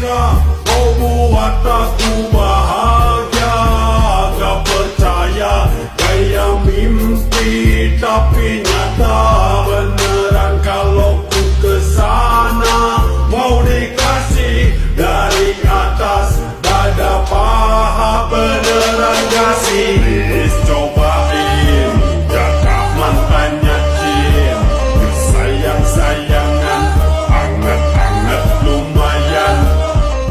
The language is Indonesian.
Jika kau buat aku bahagia, gak percaya gaya mimpi tapi nyata. Beneran kalau ku kesal